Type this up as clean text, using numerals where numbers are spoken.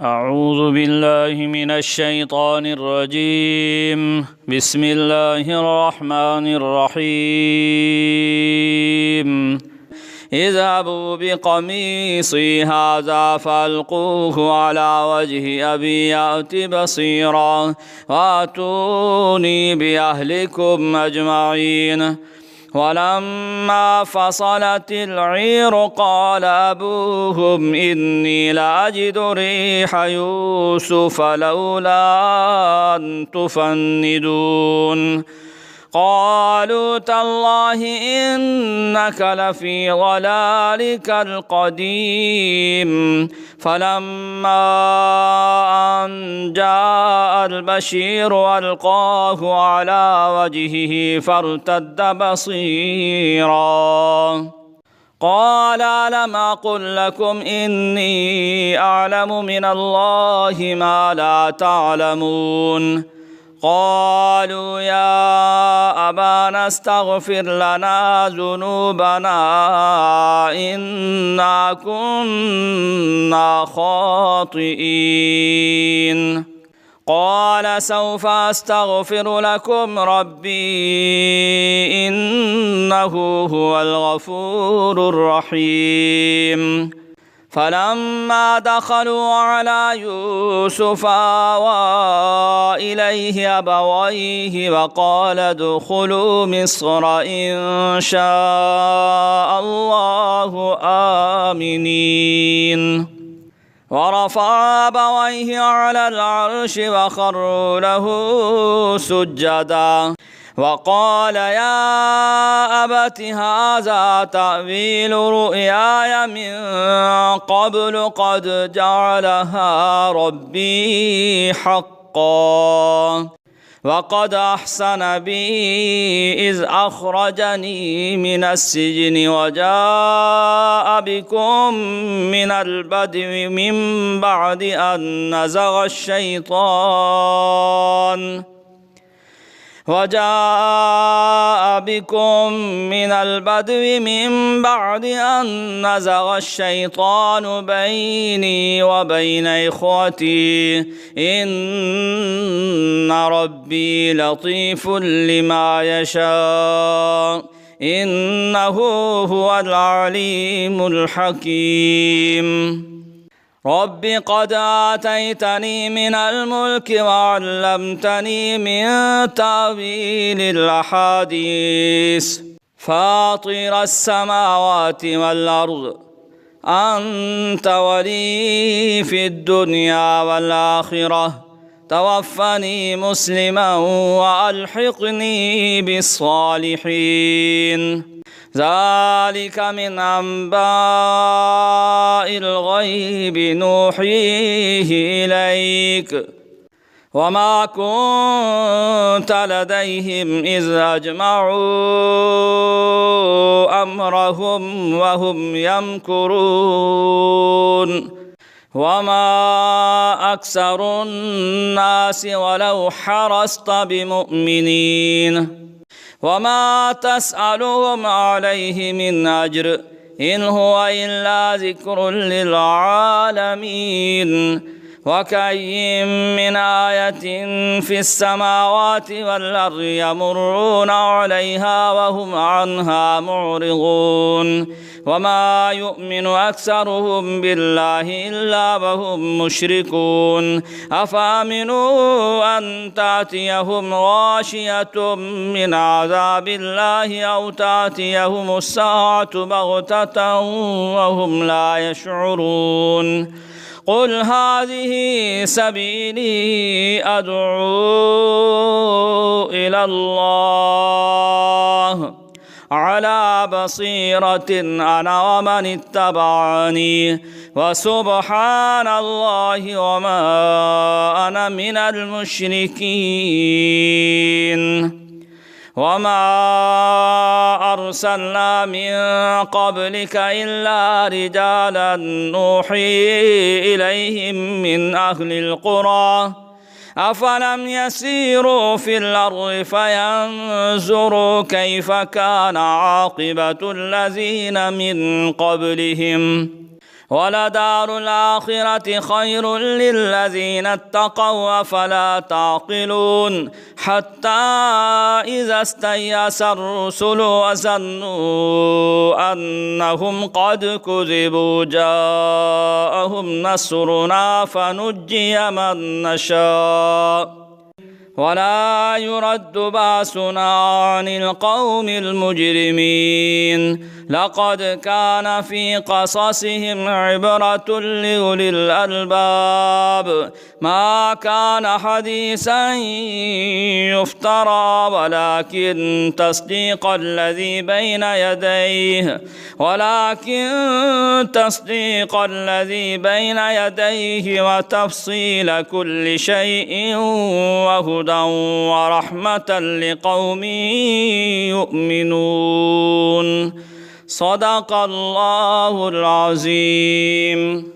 أعوذ بالله من الشيطان الرجيم. بسم الله الرحمن الرحيم. اذهبوا بقميصي هذا فألقوه على وجه أبي يأت بصيرا وأتوني بأهلكم أجمعين. ولما فصلت العير قال أبوهم إني لأجد ريح يوسف لولا أن تفندون. قالوا تالله إنك لفي ضلالك القديم. فلما أن جاء البشير ألقاه على وجهه فارتد بصيرا قال ألم أقل لكم إني أعلم من الله ما لا تعلمون. قالوا يا أبانا استغفر لنا ذنوبنا إنا كنا خاطئين. قال سوف أستغفر لكم ربي إنه هو الغفور الرحيم. فلما دخلوا على يوسف آوى إليه أبويه وقال ادخلوا مصر إن شاء الله آمنين. ورفع أبويه على العرش وخروا له سجدا وقال يا أبت هذا تأويل رؤياي من قبل قد جعلها ربي حقا وقد أحسن بي إذ أخرجني من السجن وجاء بكم من البدو من بعد أن نزغ الشيطان بيني وبين إخوتي إن ربي لطيف لما يشاء إنه هو العليم الحكيم. رب قد آتيتني من الملك وعلمتني من تأويل الأحاديث فاطر السماوات والأرض أنت ولي في الدنيا والآخرة توفني مسلما وألحقني بالصالحين. ذلك من أنباء الغيب نوحيه إليك وما كنت لديهم إذ أجمعوا أمرهم وهم يمكرون. وما أكثر الناس ولو حرصت بمؤمنين وما تسألهم عليه من أجر إن هو إلا ذكر للعالمين. وكأي من آية في السماوات والأرض يمرون عليها وهم عنها معرضون. وما يؤمن أكثرهم بالله إلا وهم مشركون. أفأمنوا أن تأتيهم غاشية من عذاب الله أو تأتيهم الساعة بغتة وهم لا يشعرون. قل هذه سبيلي أدعو إلى الله على بصيرة أنا ومن اتبعني وسبحان الله وما أنا من المشركين. وما أرسلنا من قبلك إلا رجالا نوحي إليهم من أهل القرى أفلم يسيروا في الأرض فينظروا كيف كان عاقبة الذين من قبلهم ولدار الآخرة خير للذين اتقوا أفلا تعقلون حتى إذا استيأس الرسل وظنوا أنهم قد كذبوا جاءهم نصرنا فنجي من نشاء ولا يرد بأسنا عن القوم المجرمين لقد كان في قصصهم عبرة لأولي الألباب ما كان حديثا يفترى ولكن تصديق الذي بين يديه وتفصيل كل شيء وهدى ورحمة لقوم يؤمنون صدق الله العظيم.